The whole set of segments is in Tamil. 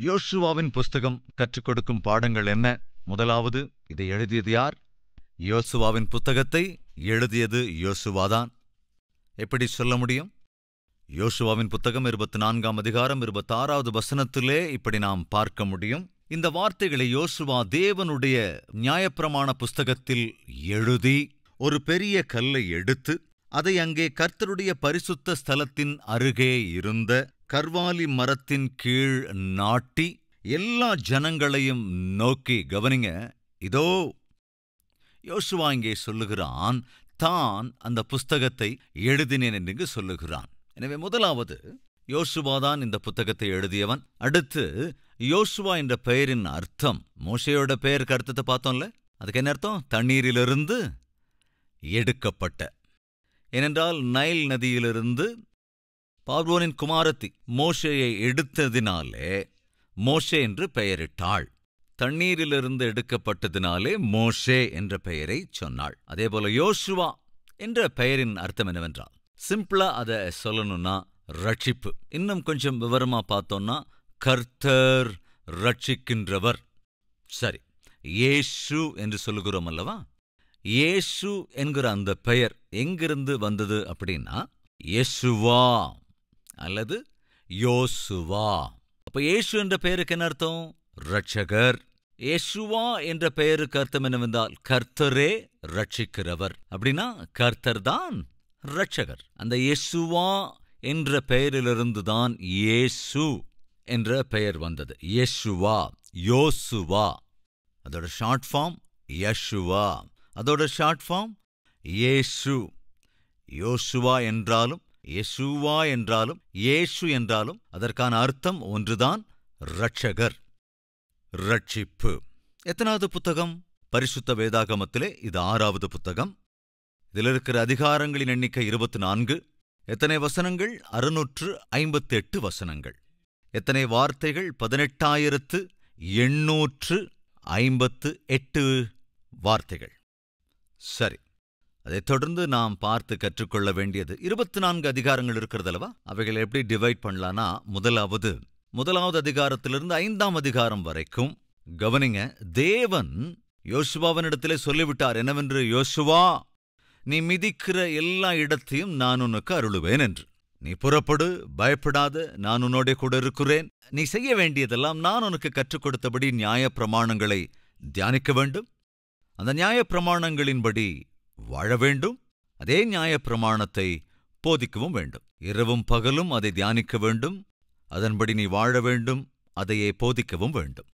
யோசுவாவின் புஸ்தகம் கற்றுக் கொடுக்கும் பாடங்கள் என்ன? முதலாவது, இதை எழுதியது யார்? யோசுவாவின் புத்தகத்தை எழுதியது யோசுவாதான். எப்படி சொல்ல முடியும்? யோசுவாவின் புத்தகம் 24ஆம் அதிகாரம் 26வது வசனத்திலே இப்படி நாம் பார்க்க முடியும். இந்த வார்த்தைகளை யோசுவா தேவனுடைய நியாயப்பிரமாண புஸ்தகத்தில் எழுதி ஒரு பெரிய கல்லை எடுத்து அதை அங்கே கர்த்தருடைய பரிசுத்த ஸ்தலத்தின் அருகே இருந்த கர்வாலி மரத்தின் கீழ் நாட்டி எல்லா ஜனங்களையும் நோக்கி, கவனிங்க, இதோ யோசுவா இங்கே சொல்லுகிறான், தான் அந்த புஸ்தகத்தை எழுதினேன் என்று சொல்லுகிறான். எனவே முதலாவது, யோசுவாதான் இந்த புத்தகத்தை எழுதியவன். அடுத்து, யோசுவா என்ற பெயரின் அர்த்தம், மோசேயோட பெயருக்கு அர்த்தத்தை பார்த்தோம்ல, அதுக்கு என்ன அர்த்தம்? தண்ணீரிலிருந்து எடுக்கப்பட்ட. ஏனென்றால் நைல் நதியிலிருந்து பார்வோனின் குமாரத்தி மோசேயை எடுத்ததினாலே மோசே என்று பெயரிட்டாள். தண்ணீரிலிருந்து எடுக்கப்பட்டதினாலே மோசே என்ற பெயரை சொன்னாள். அதேபோல யோசுவா என்ற பெயரின் அர்த்தம் என்னவென்றால், சிம்பிளா அதை சொல்லணும்னா ரட்சிப்பு. இன்னும் கொஞ்சம் விவரமா பார்த்தோம்னா கர்த்தர் ரட்சிக்கின்றவர். சரி, இயேசு என்று சொல்லுகிறோம் அல்லவா? இயேசு என்கிற அந்த பெயர் எங்கிருந்து வந்தது அப்படின்னா, யெசுவா அல்லது யோசுவா. அப்ப இயேசு என்ற பெயருக்கு என்ன அர்த்தம்? ரட்சகர். யெசுவா என்ற பெயருக்கு அர்த்தம் என்னவென்றால், கர்த்தரே ரட்சிக்கிறவர். அப்படின்னா கர்த்தர் தான் ரட்சகர். அந்த யெசுவா என்ற பெயரிலிருந்துதான் இயேசு என்ற பெயர் வந்தது. யெசுவா, யோசுவா, அதோட ஷார்ட் ஃபார்ம் யெசுவா, அதோட ஷார்ட் ஃபார்ம் இயேசு. யோசுவா என்றாலும் யெசுவா என்றாலும் இயேசு என்றாலும் அதற்கான அர்த்தம் ஒன்றுதான், ரட்சகர், ரட்சிப்பு. எத்தனாவது புத்தகம்? பரிசுத்த வேதாகமத்திலே இது 6வது புத்தகம். இதில் இருக்கிற அதிகாரங்களின் எண்ணிக்கை 24. எத்தனை வசனங்கள்? 658 வசனங்கள். எத்தனை வார்த்தைகள்? 18,858 வார்த்தைகள். சரி, அதைத் தொடர்ந்து நாம் பார்த்து கற்றுக்கொள்ள வேண்டியது 24 அதிகாரங்கள் இருக்கிறதல்லவா? அவைகளை எப்படி டிவைட் பண்ணலான்னா, முதலாவது அதிகாரத்திலிருந்து 5ஆம் அதிகாரம் வரைக்கும் கவனிங்க. தேவன் யோசுவாவினிடத்திலே சொல்லிவிட்டார் என்னவென்று, யோசுவா, நீ மிதிக்கிற எல்லா இடத்தையும் நான் உனக்கு அருளுவேன் என்று. நீ புறப்படு, பயப்படாத, நான் உன்னோட கூட இருக்கிறேன். நீ செய்ய வேண்டியதெல்லாம் நான் உனக்கு கற்றுக் கொடுத்தபடி நியாயப்பிரமாணங்களை தியானிக்க வேண்டும். அந்த நியாயப்பிரமாணங்களின்படி வாழ வேண்டும். அதே நியாயப்பிரமாணத்தை போதிக்கவும் வேண்டும். இரவும் பகலும் அதை தியானிக்க வேண்டும். அதன்படி நீ வாழ வேண்டும். அதையே போதிக்கவும் வேண்டும்.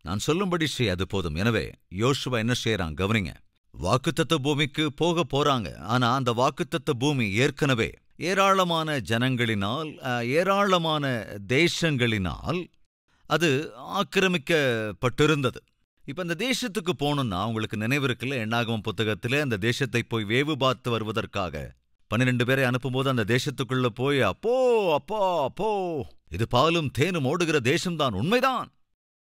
நான் சொல்லும்படி செய், அது போதும். எனவே யோசுவா என்ன செய்யறான்? கவனிங்க. வாக்குத்தத்த பூமிக்கு போக போறாங்க. ஆனா அந்த வாக்குத்தத்த பூமி ஏற்கனவே ஏராளமான ஜனங்களினால், ஏராளமான தேசங்களினால் அது ஆக்கிரமிக்கப்பட்டிருந்தது. இப்ப அந்த தேசத்துக்கு போகணும்னா, உங்களுக்கு நினைவு இருக்குல்ல, எண்ணாகமம் புத்தகத்திலே அந்த தேசத்தை போய் வேவு பார்த்து வருவதற்காக 12 பேரை அனுப்பும்போது அந்த தேசத்துக்குள்ள போய், அப்போ இது பாலும் தேனும் ஓடுகிற தேசம்தான், உண்மைதான்.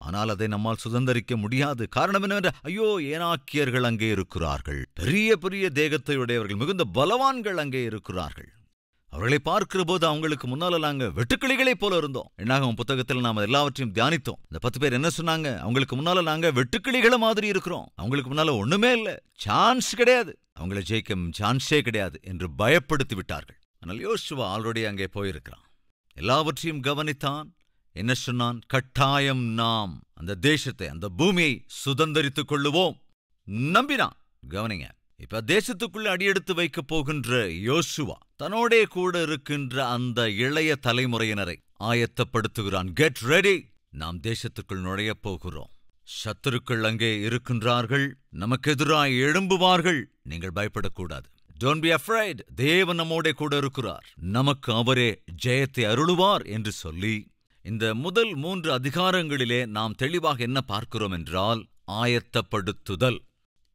ஆனால் அதை நம்மால் சுதந்தரிக்க முடியாது. காரணம் என்னவென்ற, ஐயோ, ஏனாக்கியர்கள் அங்கே இருக்கிறார்கள், பெரிய பெரிய தேகத்தையுடையவர்கள், மிகுந்த பலவான்கள் அங்கே இருக்கிறார்கள். அவர்களை பார்க்கிற போது அவங்களுக்கு முன்னால நாங்க வெட்டுக்கிளிகளைப் போல இருந்தோம். என்னாகும் புத்தகத்தில் நாம எல்லாவற்றையும் தியானித்தோம். இந்த 10 பேர் என்ன சொன்னாங்க? அவங்களுக்கு முன்னால நாங்க வெட்டுக்கிளிகளை மாதிரி இருக்கிறோம், அவங்களுக்கு முன்னால ஒண்ணுமே இல்ல, சான்ஸ் கிடையாது, அவங்களை ஜெயிக்க சான்ஸே கிடையாது என்று பயப்படுத்தி விட்டார்கள். ஆனால் யோசுவா ஆல்ரெடி அங்கே போயிருக்கிறான். எல்லாவற்றையும் கவனித்தான். என்ன சொன்னான்? கட்டாயம் நாம் அந்த தேசத்தை, அந்த பூமியை சுதந்தரித்துக் கொள்ளுவோம் நம்பினான். கவனிங்க. இப்ப தேசத்துக்குள்ள அடியெடுத்து வைக்க போகின்ற யோசுவா தன்னோடே கூட இருக்கின்ற அந்த இளைய தலைமுறையினரை ஆயத்தப்படுத்துகிறான். கெட் ரெடி, நாம் தேசத்துக்குள் நுழையப் போகிறோம். சத்துருக்கள் அங்கே இருக்கின்றார்கள், நமக்கு எதிராய் எழும்புவார்கள், நீங்கள் பயப்படக்கூடாது. டோன்ட் பி அஃப்ரைட், தேவன் நம்மோடே கூட இருக்கிறார், நமக்கு அவரே ஜெயத்தை அருளுவார் என்று சொல்லி, இந்த முதல் 3 அதிகாரங்களிலே நாம் தெளிவாக என்ன பார்க்கிறோம் என்றால், ஆயத்தப்படுத்துதல்.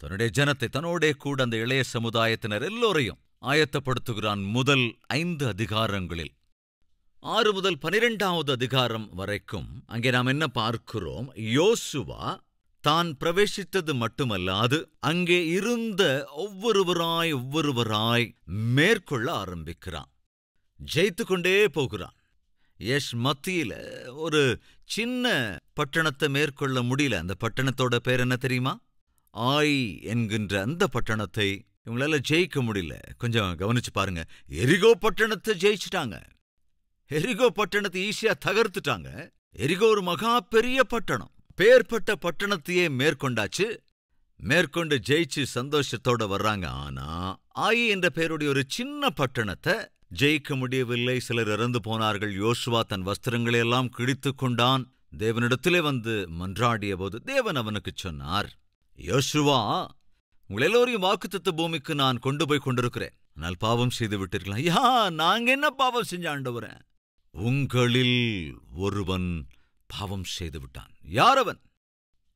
தன்னுடைய ஜனத்தை, தன்னோடே கூட அந்த இளைய சமுதாயத்தினர் எல்லோரையும் ஆயத்தப்படுத்துகிறான். முதல் 5 அதிகாரங்களில் 6 முதல் 12வது அதிகாரம் வரைக்கும் அங்கே நாம் என்ன பார்க்கிறோம்? யோசுவா தான் பிரவேசித்தது மட்டுமல்லாது அங்கே இருந்த ஒவ்வொருவராய் மேற்கொள்ள ஆரம்பிக்கிறான். ஜெயித்து கொண்டே போகிறான். எஷ் மத்தியில ஒரு சின்ன பட்டணத்தை மேற்கொள்ள முடியல. அந்த பட்டணத்தோட பேர் என்ன தெரியுமா? ஆய் என்கின்ற அந்த பட்டணத்தை இவங்களால ஜெயிக்க முடியல. கொஞ்சம் கவனிச்சு பாருங்க. எரிகோ பட்டணத்தை ஜெயிச்சிட்டாங்க. எரிகோ பட்டணத்தை ஈஸியா தகர்த்துட்டாங்க. எரிகோ ஒரு மகா பெரிய பட்டணம். பேர்பட்ட பட்டணத்தையே மேற்கொண்டாச்சு. மேற்கொண்டு ஜெயிச்சு சந்தோஷத்தோட வர்றாங்க. ஆனா ஆயி என்ற பெயருடைய ஒரு சின்ன பட்டணத்தை ஜெயிக்க முடியவில்லை. சிலர் இறந்து போனார்கள். யோசுவா தன் வஸ்திரங்களை எல்லாம் கிழித்து கொண்டான். தேவனிடத்திலே வந்து மன்றாடிய போது தேவன் அவனுக்கு சொன்னார், யோசுவா, உங்கள் எல்லோரையும் வாக்குத்தத்த பூமிக்கு நான் கொண்டு போய் கொண்டிருக்கிறேன். ஆனால் பாவம் செய்து விட்டீர்களா? ஐயா, நாங்க என்ன பாவம் செஞ்ச ஆண்டவரே? உங்களில் ஒருவன் பாவம் செய்து விட்டான். யார் அவன்?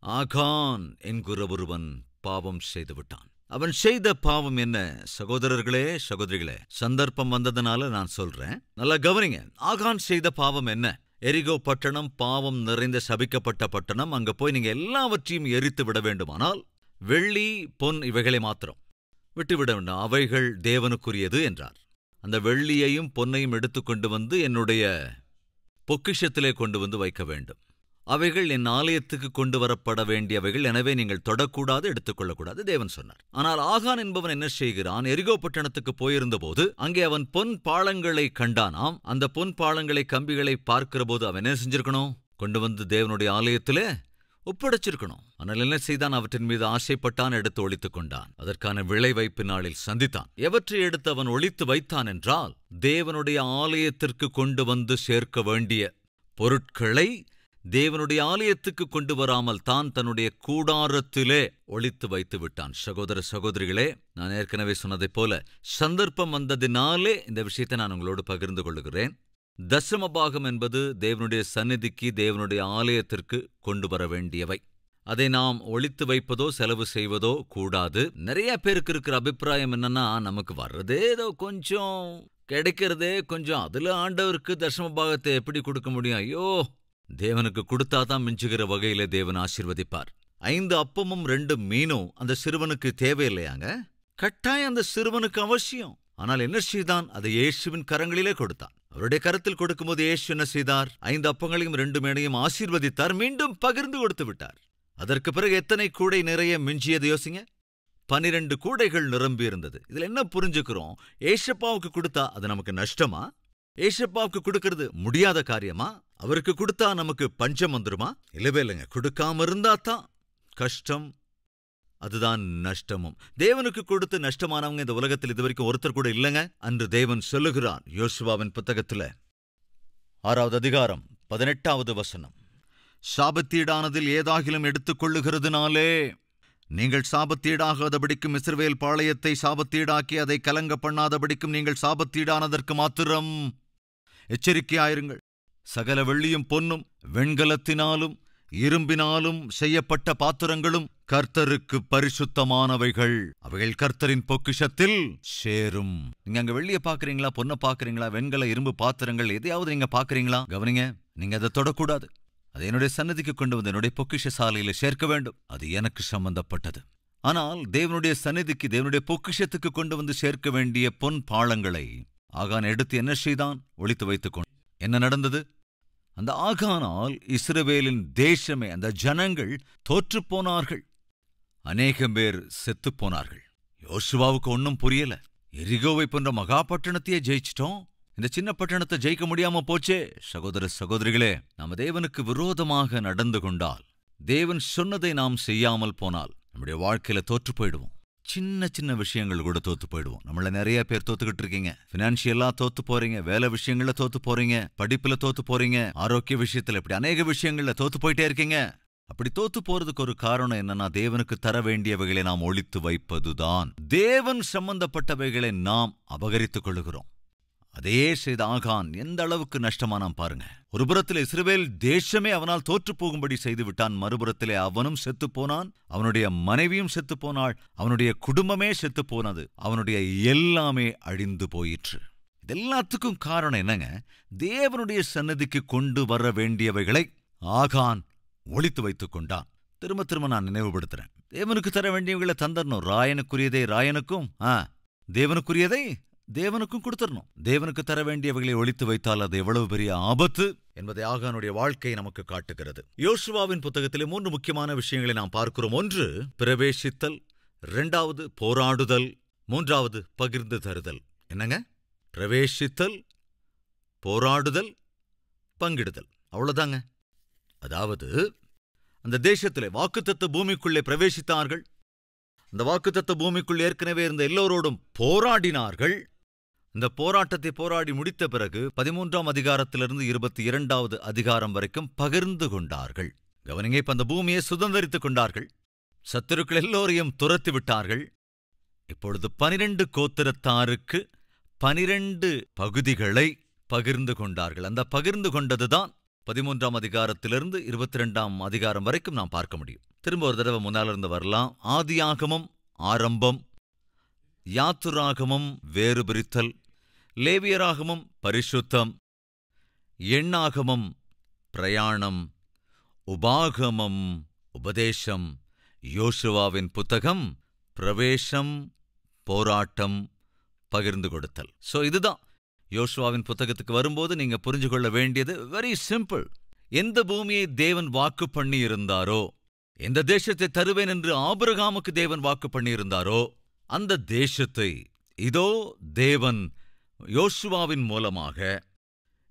ஆகான் என்கிற ஒருவன் பாவம் செய்து விட்டான். அவன் செய்த பாவம் என்ன? சகோதரர்களே, சகோதரிகளே, சந்தர்ப்பம் வந்ததுனால நான் சொல்றேன், நல்லா கவனிங்க. ஆகான் செய்த பாவம் என்ன? எரிகோ பட்டணம் பாவம் நிறைந்த சபிக்கப்பட்ட பட்டணம். அங்க போய் நீங்க எல்லாவற்றையும் எரித்து விட வேண்டுமானால் வெள்ளி பொன் இவைகளை மாத்திரம் விட்டுவிட வேண்டும், அவைகள் தேவனுக்குரியது என்றார். அந்த வெள்ளியையும் பொன்னையும் எடுத்துக்கொண்டு வந்து என்னுடைய பொக்கிஷத்திலே கொண்டு வந்து வைக்க வேண்டும். அவைகள் என் ஆலயத்துக்கு கொண்டு வரப்பட வேண்டியவைகள், எனவே நீங்கள் தொடக்கூடாது, எடுத்துக்கொள்ளக்கூடாது, தேவன் சொன்னார். ஆனால் ஆகான் என்பவன் என்ன செய்கிறான்? எரிகோ பட்டணத்துக்கு போயிருந்தபோது அங்கே அவன் பொன் பாளங்களை கண்டானாம். அந்த பொன் பாளங்களை, கம்பிகளை பார்க்கிற போது அவன் என்ன செஞ்சிருக்கணும்? கொண்டு வந்து தேவனுடைய ஆலயத்திலே ஒப்படைச்சிருக்கணும். ஆனால் என்ன செய்தான்? அவற்றின் மீது ஆசைப்பட்டான், எடுத்து ஒளித்துக் கொண்டான். அதற்கான விளைவைப்பு நாளில் சந்தித்தான். எவற்றை எடுத்து அவன் ஒளித்து வைத்தான் என்றால், தேவனுடைய ஆலயத்திற்கு கொண்டு வந்து சேர்க்க வேண்டிய பொருட்களை தேவனுடைய ஆலயத்துக்கு கொண்டு வராமல் தான் தன்னுடைய கூடாரத்திலே ஒளித்து வைத்து விட்டான். சகோதர சகோதரிகளே, நான் ஏற்கனவே சொன்னதைப் போல சந்தர்ப்பம் வந்ததினாலே இந்த விஷயத்தை நான் உங்களோடு பகிர்ந்து கொள்ளுகிறேன். தசமபாகம் என்பது தேவனுடைய சந்நிதிக்கு, தேவனுடைய ஆலயத்திற்கு கொண்டு வர வேண்டியவை. அதை நாம் ஒளித்து வைப்பதோ செலவு செய்வதோ கூடாது. நிறைய பேருக்கு இருக்கிற அபிப்பிராயம் என்னன்னா, நமக்கு வர்றதே ஏதோ கொஞ்சம், கிடைக்கிறதே கொஞ்சம், அதுல ஆண்டவருக்கு தசமபாகத்தை எப்படி கொடுக்க முடியும்? ஐயோ, தேவனுக்கு கொடுத்தாதான் மிஞ்சுகிற வகையிலே தேவன் ஆசீர்வதிப்பார். 5 அப்பமும் 2 மீனும் அந்த சிறுவனுக்கு தேவையில்லையாங்க? கட்டாயம் அந்த சிறுவனுக்கு அவசியம். ஆனால் என்ன செய்தான்? அதை இயேசுவின் கரங்களிலே கொடுத்தான். அவருடைய கரத்தில் கொடுக்கும்போது இயேசு என்ன செய்தார்? 5 அப்பங்களையும் 2 மீனையும் ஆசீர்வதித்தார். மீண்டும் பகிர்ந்து கொடுத்து விட்டார். அதற்கு பிறகு எத்தனை கூடை நிறைய மிஞ்சியது யோசிங்க. 12 கூடைகள் நிரம்பி இருந்தது. இதுல என்ன புரிஞ்சுக்கிறோம்? ஏசப்பாவுக்கு கொடுத்தா அது நமக்கு நஷ்டமா? ஏசப்பாவுக்கு கொடுக்கிறது முடியாத காரியமா? அவருக்கு கொடுத்தா நமக்கு பஞ்சம் வந்துருமா? இல்லவே இல்லைங்க. கொடுக்காம இருந்தா தான் கஷ்டம், அதுதான் நஷ்டமும். தேவனுக்கு கொடுத்து நஷ்டமானவங்க இந்த உலகத்தில் இதுவரைக்கும் ஒருத்தர் கூட இல்லைங்க. அன்று தேவன் சொல்லுகிறான் யோசுவாவின் புத்தகத்தில் 6வது அதிகாரம் 18வது வசனம், சாபத்தீடானதில் ஏதாகிலும் எடுத்துக்கொள்ளுகிறதுனாலே நீங்கள் சாபத்தீடாகாதபடிக்கும் இஸ்ரவேல் பாளையத்தை சாபத்தீடாக்கி அதை கலங்க பண்ணாதபடிக்கும் நீங்கள் சாபத்தீடானதற்கு மாத்திரம் எச்சரிக்கையாயிருங்கள். சகல வெள்ளியும் பொன்னும் வெண்கலத்தினாலும் இரும்பினாலும் செய்யப்பட்ட பாத்திரங்களும் கர்த்தருக்கு பரிசுத்தமானவைகள், அவைகள் கர்த்தரின் பொக்கிஷத்தில் சேரும். நீங்க அங்க வெள்ளிய பாக்குறீங்களா? பொன்ன பாக்குறீங்களா? வெண்கல இரும்பு பாத்திரங்கள் எதையாவது நீங்க பாக்குறீங்களா? கவனிங்க, நீங்க அதை தொடக்கூடாது. அதை என்னுடைய சன்னதிக்கு கொண்டு வந்து என்னுடைய பொக்கிஷ சாலையில சேர்க்க வேண்டும். அது எனக்கு சம்பந்தப்பட்டது. ஆனால் தேவனுடைய சந்நிதிக்கு, தேவனுடைய பொக்கிஷத்துக்கு கொண்டு வந்து சேர்க்க வேண்டிய பொன் பாளங்களை ஆகான் எடுத்து என்ன செய்தான்? ஒளித்து வைத்துக் கொண்டு. என்ன நடந்தது? அந்த ஆகானால் இஸ்ரவேலின் தேசமே, அந்த ஜனங்கள் தோற்றுப்போனார்கள். அநேகம் பேர் செத்துப்போனார்கள். யோசுவாவுக்கு ஒன்னும் புரியல. எரிகோவை போன்ற மகா பட்டணத்தையே ஜெயிச்சிட்டோம், இந்த சின்ன பட்டணத்தை ஜெயிக்க முடியாம போச்சே. சகோதர சகோதரிகளே, நாம தேவனுக்கு விரோதமாக நடந்து கொண்டால், தேவன் சொன்னதை நாம் செய்யாமல் போனால் நம்முடைய வாழ்க்கையில தோற்று போயிடுவோம். சின்ன சின்ன விஷயங்கள் கூட தோத்து போயிடுவோம். நம்மள நிறைய பேர் தோத்துக்கிட்டு இருக்கீங்க. பினான்சியலா தோத்து போறீங்க, வேலை விஷயங்கள்ல தோத்து போறீங்க, படிப்புல தோத்து போறீங்க, ஆரோக்கிய விஷயத்துல, இப்படி அநேக விஷயங்கள்ல தோத்து போயிட்டே இருக்கீங்க. அப்படி தோத்து போறதுக்கு ஒரு காரணம் என்னன்னா, தேவனுக்கு தர வேண்டியவைகளை நாம் ஒளித்து வைப்பதுதான். தேவன் சம்பந்தப்பட்டவைகளை நாம் அபகரித்துக் கொள்ளுகிறோம். அதே செய்த ஆகான் எந்த அளவுக்கு நஷ்டமானான் பாருங்க. ஒரு புறத்திலே இஸ்ரவேல் தேசமே அவனால் தோற்று போகும்படி செய்து விட்டான். மறுபுறத்திலே அவனும் செத்து போனான், அவனுடைய மனைவியும் செத்து போனாள், அவனுடைய குடும்பமே செத்து போனது, அவனுடைய எல்லாமே அழிந்து போயிற்று. இதெல்லாத்துக்கும் காரணம் என்னங்க? தேவனுடைய சன்னதிக்கு கொண்டு வர வேண்டியவைகளை ஆகான் ஒளித்து வைத்துக் கொண்டான். திரும்ப திரும்ப நான் நினைவுபடுத்துறேன், தேவனுக்கு தர வேண்டியவைகளை தந்தரணும். ராயனுக்குரியதை ராயனுக்கும், தேவனுக்குரியதை தேவனுக்கும் கொடுத்துடணும். தேவனுக்கு தர வேண்டியவைகளை ஒளித்து வைத்தால் அது எவ்வளவு பெரிய ஆபத்து என்பதை ஆகானுடைய வாழ்க்கை நமக்கு காட்டுகிறது. யோசுவாவின் புத்தகத்திலே 3 முக்கியமான விஷயங்களை நாம் பார்க்கிறோம். 1 பிரவேசித்தல், 2 போராடுதல், 3 பகிர்ந்து தருதல். என்னங்க? பிரவேசித்தல், போராடுதல், பங்கிடுதல். அவ்வளவுதாங்க. அதாவது அந்த தேசத்திலே வாக்குத்தத்த பூமிக்குள்ளே பிரவேசித்தார்கள். அந்த வாக்குத்தத்த பூமிக்குள் ஏற்கனவே இருந்த எல்லோரோடும் போராடினார்கள். இந்த போராட்டத்தை போராடி முடித்த பிறகு 13ஆம் அதிகாரத்திலிருந்து 22வது அதிகாரம் வரைக்கும் பகிர்ந்து கொண்டார்கள். கவனிங்க, இப்ப அந்த பூமியை சுதந்தரித்துக் கொண்டார்கள். சத்துருக்கள் எல்லோரையும் துரத்தி விட்டார்கள். இப்பொழுது 12 கோத்திரத்தாருக்கு 12 பகுதிகளை பகிர்ந்து கொண்டார்கள். அந்த பகிர்ந்து கொண்டதுதான் 13ஆம் அதிகாரத்திலிருந்து 22ஆம் அதிகாரம் வரைக்கும் நாம் பார்க்க முடியும். திரும்ப ஒரு தடவை முன்னாலிருந்து வரலாம். ஆதியாகமம் ஆரம்பம், யாத்துராகமம் வேறு பிரித்தல், லேவியராகமம் பரிசுத்தம், எண்ணாகமம் பிரயாணம், உபாகமம் உபதேசம், யோசுவாவின் புத்தகம் பிரவேசம், போராட்டம், பகிர்ந்து கொடுத்தல். சோ இதுதான் யோசுவாவின் புத்தகத்துக்கு வரும்போது நீங்க புரிஞ்சு கொள்ள வேண்டியது வெரி சிம்பிள். எந்த பூமியை தேவன் வாக்கு பண்ணி இருந்தாரோ, எந்த தேசத்தை தருவேன் என்று ஆபிரகாமுக்கு தேவன் வாக்கு பண்ணியிருந்தாரோ, அந்த தேசத்தை இதோ தேவன் யோசுவாவின் மூலமாக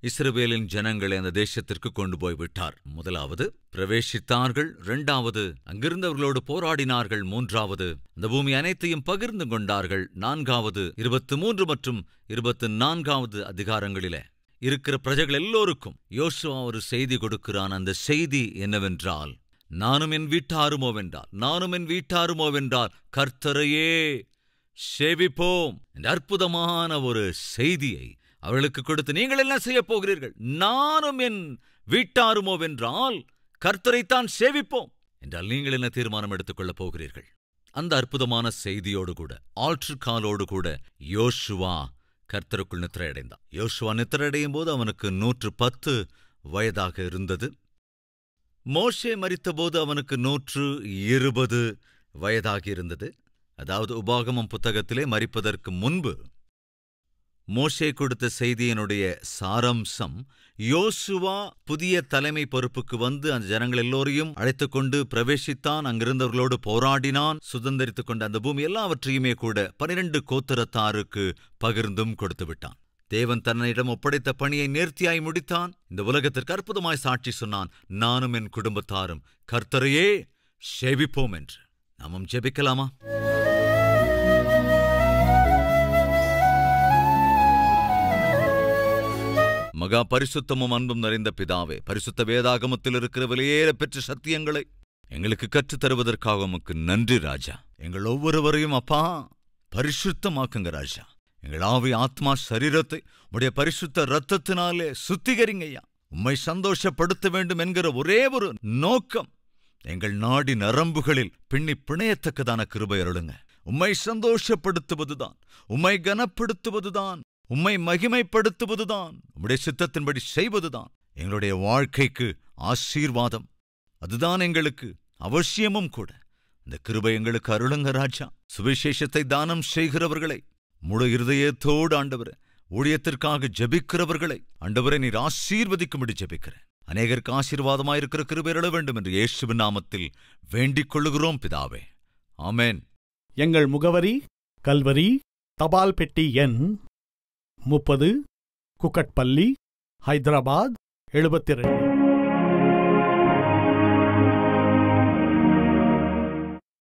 இஸ்ரவேலின் ஜனங்களை அந்த தேசத்திற்கு கொண்டு போய் விட்டார். 1 பிரவேசித்தார்கள், 2 அங்கிருந்தவர்களோடு போராடினார்கள், 3 அந்த பூமி அனைத்தையும் பகிர்ந்து கொண்டார்கள், 4 23 மற்றும் 24வது அதிகாரங்களிலே இருக்கிற பிரஜைகள் எல்லோருக்கும் யோசுவா ஒரு செய்தி கொடுக்கிறான். அந்த செய்தி என்னவென்றால், நானும் என் வீட்டாருமோவென்றால் கர்த்தரையே சேவிப்போம் என்ற அற்புதமான ஒரு செய்தியை அவர்களுக்கு கொடுத்து, நீங்கள் என்ன செய்ய போகிறீர்கள்? நானும் என் வீட்டாருமோவென்றால் கர்த்தரைத்தான் சேவிப்போம் என்றால் நீங்கள் என்ன தீர்மானம் எடுத்துக்கொள்ளப் போகிறீர்கள்? அந்த அற்புதமான செய்தியோடு கூட, ஆல்டர் காலோடு கூட யோசுவா கர்த்தருக்குள் நித்திரையடைந்தான். யோசுவா நித்திரையடையும் போது அவனுக்கு 110 வயதாக இருந்தது. மோசே மரித்தபோது அவனுக்கு 120 வயதாகி இருந்தது. அதாவது உபாகமம் புத்தகத்திலே மரிப்பதற்கு முன்பு மோசே கொடுத்த செய்தியினுடைய சாரம்சம், யோசுவா புதிய தலைமை பொறுப்புக்கு வந்து அந்த ஜனங்கள் எல்லோரையும் அழைத்துக் கொண்டு பிரவேசித்தான், அங்கிருந்தவர்களோடு போராடினான், சுதந்திரித்துக் கொண்ட அந்த பூமி எல்லாவற்றையுமே கூட 12 கோத்திரத்தாருக்கு பகிர்ந்தும் கொடுத்து விட்டான். தேவன் தன்னிடம் ஒப்படைத்த பணியை நேர்த்தியாய் முடித்தான். இந்த உலகத்திற்கு அற்புதமாய் சாட்சி சொன்னான், நானும் என் குடும்பத்தாரும் கர்த்தரையே சேவிப்போம் என்று. நாமும் ஜெபிக்கலாமா? மகா பரிசுத்தமும் அன்பும் நிறைந்த பிதாவே, பரிசுத்த வேதாகமத்தில் இருக்கிற விலையேற பெற்ற சத்தியங்களை எங்களுக்கு கற்றுத் தருவதற்காக உமக்கு நன்றி ராஜா. எங்கள் ஒவ்வொருவரையும் அப்பா பரிசுத்தமாக்குங்க ராஜா. எங்கள் ஆவி, ஆத்மா, சரீரத்தை உடைய பரிசுத்த இரத்தத்தினாலே சுத்திகரிங்கய்யா. உம்மை சந்தோஷப்படுத்த வேண்டும் என்கிற ஒரே ஒரு நோக்கம் எங்கள் நாடி நரம்புகளில் பின்னி பிணையத்தக்கதான கிருபை அருளுங்க. உம்மை சந்தோஷப்படுத்துவதுதான், உம்மை கனப்படுத்துவதுதான், உம்மை மகிமைப்படுத்துவதுதான், உம்முடைய சித்தத்தின்படி செய்வதுதான் எங்களுடைய வாழ்க்கைக்கு ஆசீர்வாதம். அதுதான் எங்களுக்கு அவசியமும் கூட. இந்த கிருபை எங்களுக்கு அருளுங்க ராஜா. சுவிசேஷத்தை தானம் செய்கிறவர்களை முழு இருதயத்தோடு ஆண்டவரே, ஊழியத்திற்காக ஜெபிக்கிறவர்களை ஆண்டவரே நீர் ஆசீர்வதிக்கும்படி ஜெபிக்கிறேன். அநேகருக்கு ஆசீர்வாதமாயிருக்கிற கிருபை அருள வேண்டும் என்று இயேசுவின் நாமத்தில் வேண்டிக் கொள்ளுகிறோம் பிதாவே. ஆமென். எங்கள் முகவரி: கல்வரி, தபால் பெட்டி எண் 30, குக்கட்பள்ளி, ஹைதராபாத் 72.